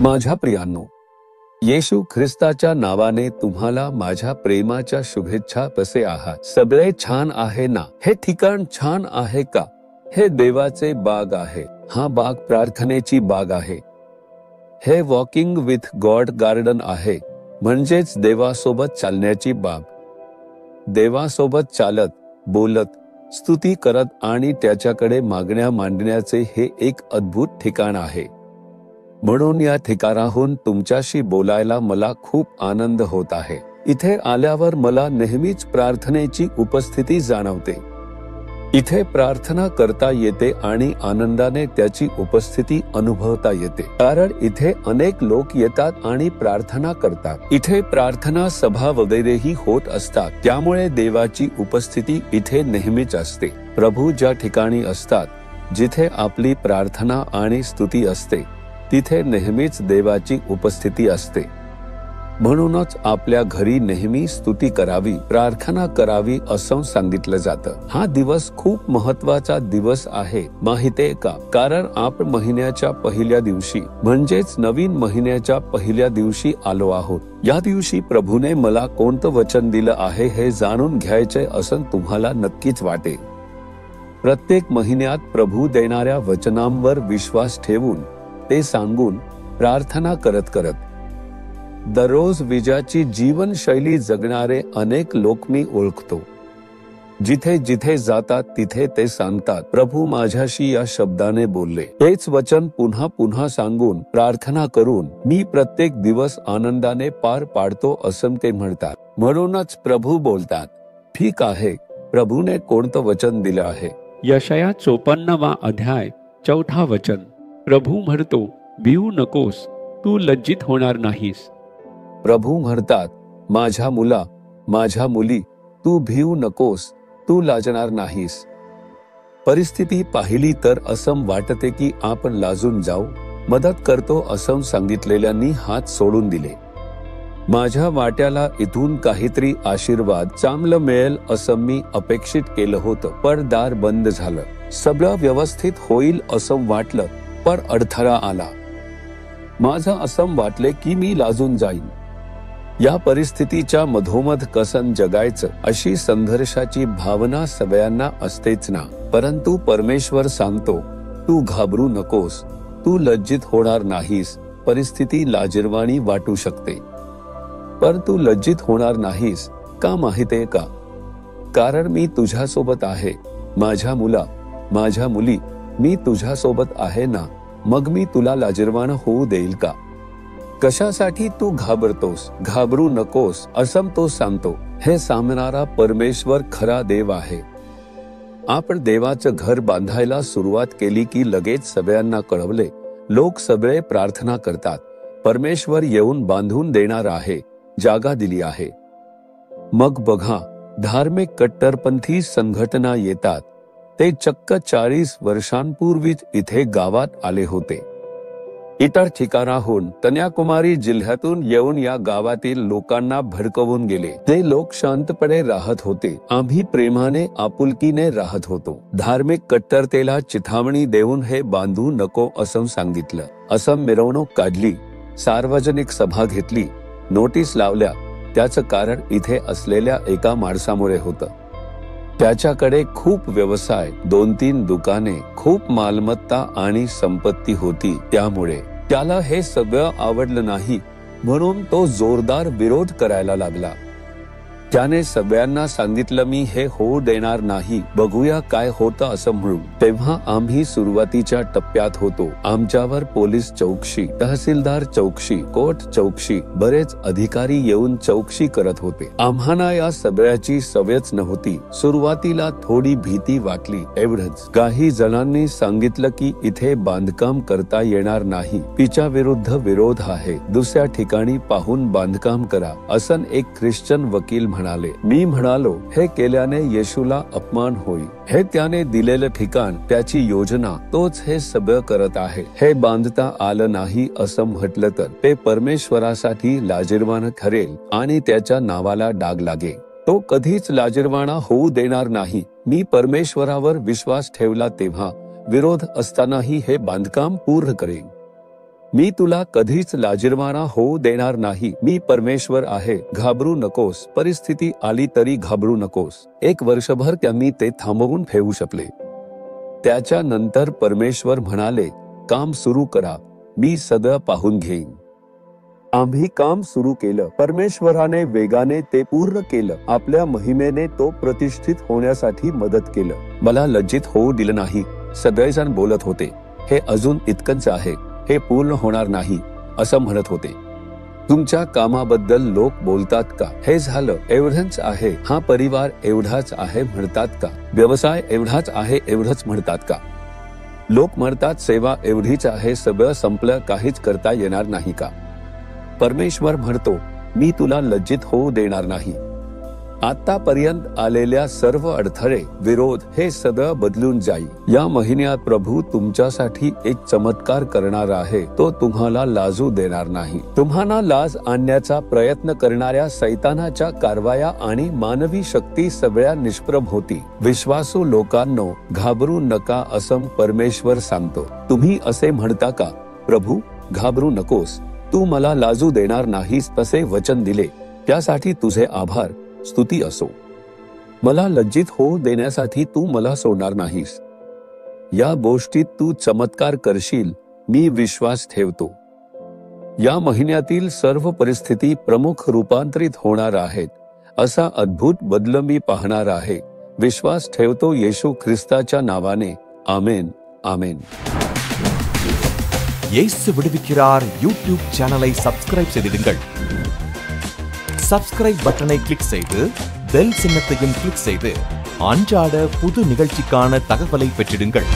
माझ्या प्रियांनो, येशू ख्रिस्ताच्या नावाने तुम्हाला माझ्या प्रेमाच्या शुभेच्छा. कसे आहात? सगळे छान आहे ना? हे ठिकाण छान आहे का? हे देवाचे बाग आहे. हा बाग प्रार्थनेची बाग आहे. हे वॉकिंग विथ गॉड गार्डन आहे, म्हणजेच देवासोबत चालण्याची बाग. देवासोबत चालत, बोलत, स्तुती करत आणि त्याच्याकडे मागण्या मांडण्याचे हे एक अद्भुत ठिकाण आहे. म्हणून या ठिकाणाहून तुमच्याशी बोलायला मला खूप आनंद होत आहे. इथे आल्यावर मला नेहमीच प्रार्थनेची उपस्थिती जाणवते. इथे प्रार्थना करता येते आणि आनंदाने त्याची उपस्थिती अनुभवता येते. कारण इथे अनेक लोक येतात आणि प्रार्थना करतात. इथे प्रार्थना सभा वगैरेही होत असतात. त्यामुळे देवाची उपस्थिती इथे नेहमीच असते. प्रभू ज्या ठिकाणी असतात, जिथे आपली प्रार्थना आणि स्तुती असते, तिथे नेहमीच देवाची उपस्थिती असते. म्हणूनच आपल्या घरी नेहमी स्तुती करावी, प्रार्थना करावी असं सांगितलं जातं. हा दिवस खूप महत्वाचा दिवस आहे, माहितीये का? कारण आपण महिन्याच्या पहिल्या दिवशी, म्हणजेच नवीन महिन्याच्या पहिल्या दिवशी आलो आहोत. या दिवशी प्रभूने मला कोणतं वचन दिलं आहे हे जाणून घ्यायचे असं तुम्हाला नक्कीच वाटेल. प्रत्येक महिन्यात प्रभू देणाऱ्या वचनांवर विश्वास ठेवून, ते सांगून, प्रार्थना करत करत दररोज विजयाची जीवनशैली जगणारे अनेक लोक मी ओळखतो. जिथे जिथे जातात तिथे ते सांगतात, प्रभू माझ्याशी या शब्दाने बोलले. हेच वचन पुन्हा पुन्हा सांगून, प्रार्थना करून मी प्रत्येक दिवस आनंदाने पार पाडतो असं ते म्हणतात. म्हणूनच प्रभू बोलतात, ठीक आहे, प्रभूने कोणतं वचन दिलं आहे? यशाया 54वा अध्याय 4 वचन. प्रभू म्हणतो, भिऊ नकोस, तू लज्जित होणार नाहीस. प्रभू म्हणतात, माझ्या मुला, माझ्या मुली, तू भिऊ नकोस, तू लाजणार नाहीस. परिस्थिती पाहिली तर असं वाटते की आपण लाजून जाऊ. मदत करतो असं सांगितलेल्यांनी हात सोडून दिले. माझ्या वाट्याला इथून काहीतरी आशीर्वाद चांगलं मिळेल असं मी अपेक्षित केलं होतं, पण दार बंद झालं. सगळं व्यवस्थित होईल असं वाटलं, पण अडथळा आला. माझं असं वाटले की मी लाजून जाईन. या परिस्थितीच्या मधोमध कसं जगायचं अशी संघर्षाची भावना सगळ्यांना असतेच ना. परंतु परमेश्वर सांगतो, तू घाबरू नकोस, तू लज्जित होणार नाहीस. परिस्थिती लाजिरवाणी वाटू शकते, पण तू लज्जित होणार नाहीस. का माहितीये का? कारण मी तुझ्यासोबत आहे. माझ्या मुला, माझ्या मुली, मी तुझ्यासोबत आहे ना. मग मी तुला लाजिरवाण होऊ देईल का? कशासाठी तू घाबरतोस? घाबरू नकोस असं तो सांगतो. हे सांगणारा परमेश्वर खरा देव आहे. आपण देवाचं घर बांधायला सुरुवात केली की लगेच सगळ्यांना कळवले. लोक सगळे प्रार्थना करतात. परमेश्वर येऊन बांधून देणार आहे, जागा दिली आहे. मग बघा, धार्मिक कट्टरपंथी संघटना येतात. ते चक्क 40 वर्षांपूर्वीच इथे गावात आले होते. इतर ठिकाणाहून, कन्याकुमारी जिल्ह्यातून येऊन या गावातील लोकांना भडकवून गेले. ते लोक शांतपणे राहत होते. आम्ही प्रेमाने, आपुलकीने राहत होतो. धार्मिक कट्टरतेला चिथावणी देऊन हे बांधू नको असं सांगितलं. असं मिरवणूक काढली, सार्वजनिक सभा घेतली, नोटीस लावल्या. त्याचं कारण इथे असलेल्या एका माणसामुळे होतं. त्याच्याकडे खूप व्यवसाय, 2-3 दुकाने, खूप मालमत्ता आणि संपत्ती होती. त्यामुळे त्याला हे सगळं आवडलं नाही, म्हणून तो जोरदार विरोध करायला लागला. त्याने सगळ्यांना सांगितलं, मी हे होऊ देणार नाही, बघूया काय होतं असं म्हणून. तेव्हा आम्ही सुरुवातीच्या टप्प्यात होतो. आमच्यावर पोलीस चौकशी, तहसीलदार चौकशी, कोर्ट चौकशी, बरेच अधिकारी येऊन चौकशी करत होते. आम्हाला या सगळ्याची सवयच नव्हती. सुरुवातीला थोडी भीती वाटली, एवढंच. काही जणांनी सांगितलं की इथे बांधकाम करता येणार नाही, तिच्या विरुद्ध विरोध आहे, दुसऱ्या ठिकाणी पाहून बांधकाम करा, असं एक ख्रिश्चन वकील म्हणाले. मी म्हणालो, हे केल्याने येशूला अपमान होईल. हे त्याने दिलेलं ठिकाण, त्याची योजना, तोच हे सगळं करत आहे. हे बांधता आलं नाही असं म्हटलं तर ते परमेश्वरासाठी लाजिरवाण ठरेल आणि त्याच्या नावाला डाग लागेल. तो कधीच लाजिरवाणा होऊ देणार नाही. मी परमेश्वरावर विश्वास ठेवला तेव्हा विरोध असतानाही हे बांधकाम पूर्ण करेन. मी तुला कधीच लाजिरवाणा होऊ देणार नाही. मी परमेश्वर आहे, घाबरू नकोस. परिस्थिती आली तरी घाबरू नकोस. 1 वर्षभर त्यांनी ते थांबवून ठेवू शकले. त्याच्यानंतर परमेश्वर म्हणाले, काम सुरू करा, मी सगळं पाहून घेईन. आम्ही काम सुरू केलं. परमेश्वराने वेगाने ते पूर्ण केलं. आपल्या महिमेने तो प्रतिष्ठित होण्यासाठी मदत केलं. मला लज्जित होऊ दिलं नाही. सगळेजण बोलत होते, हे अजून इतकंच आहे, हे पूर्ण होणार नाही, असं म्हणत होते. तुमच्या कामाबद्दल लोक बोलतात का? हे झालं एवढंच आहे, हा परिवार एवढाच आहे म्हणतात का? व्यवसाय एवढाच आहे एवढंच म्हणतात का? लोक म्हणतात सेवा एवढीच आहे, सगळं संपलं, काहीच करता येणार नाही का? परमेश्वर म्हणतो, मी तुला लज्जित होऊ देणार नाही. आतापर्यंत आलेल्या सर्व अडथळे, विरोध हे सगळं बदलून जाईल. या महिन्यात प्रभू तुमच्यासाठी एक चमत्कार करणार आहे. तो तुम्हाला लाजू देणार नाही. तुम्हाला लाज आणण्याचा प्रयत्न करणाऱ्या सैतानाच्या कारवाया आणि मानवी शक्ती सगळ्या निष्प्रभ होती. विश्वासू लोकांनो, घाबरू नका असं परमेश्वर सांगतो. तुम्ही असे म्हणता का, प्रभू घाबरू नकोस, तू मला लाजू देणार नाहीस तसे वचन दिले, त्यासाठी तुझे आभार, स्तुती असो. मला लज्जित होऊ देण्यासाठी तू मला सोडणार नाहीस. या गोष्टीत तू चमत्कार करशील, मी विश्वास ठेवतो. या महिन्यातील सर्व परिस्थिती प्रमुख रूपांतरित होणार आहेत. असा अद्भुत बदल मी पाहणार आहे. विश्वास ठेवतो येशू ख्रिस्ताच्या नावाने. आमेन, आमेन. இயேசு விடுவிக்கிறார் யூடியூப் சேனலை சப்ஸ்கிரைப் செய்திடுங்கள். சப்ஸ்கிரைப் பட்டனை கிளிக் செய்து பெல் சின்னத்தையும் கிளிக் செய்து அன்றாட புது நிகழ்ச்சிக்கான தகவலை பெற்றிடுங்கள்.